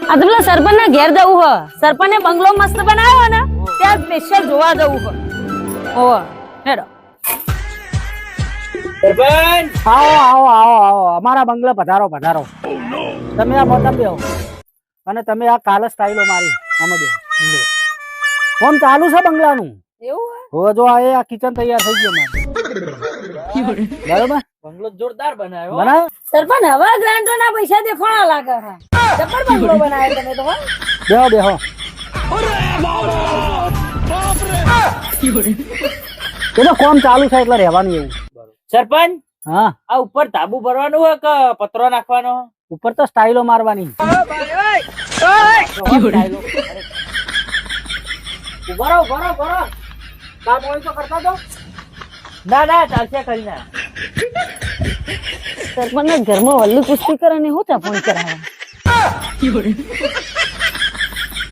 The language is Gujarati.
આ તો પેલા સરપંચ ના ઘેર જવું હ. સરપંચે બંગલો મસ્ત બનાવ્યો ને ત્યાં સ્પેશિયલ જોવા જવું હ. ઓવા હેડો. સરપંચ આવો આવો આવો આવો અમારા બંગલા પધારો પધારો. તમે આ મોતમ બેહો અને તમે આ કાલે સ્ટાઈલો મારી આમાં બેહો. ફોન ચાલુ છે બંગલાનું. એવું હવે જો આ કિચન તૈયાર થઈ ગયો મારે. બરોબર બંગલો જોરદાર બનાવ્યો બનાવ. સરપંચ હવે ગ્રાન્ટો ના પૈસા દેખાણા લાગે છે. જબર બંગલો બનાવ્યો તમે તો હો. બેહો બેહો. એ તો કોમ ચાલુ છે એટલે રહેવાનું એવું. સરપંચ હા આ ઉપર ધાબુ ભરવાનું હોય કે પતરો નાખવાનો ઉપર તો સ્ટાઈલો મારવાની. ઉભરો કામ હોય તો કરતા દો ના ચાલશે કરી ના સરપંચ ના ઘરમાં વલ્લી કુસ્તી કરે ને હું ચા ફોન કરાવે.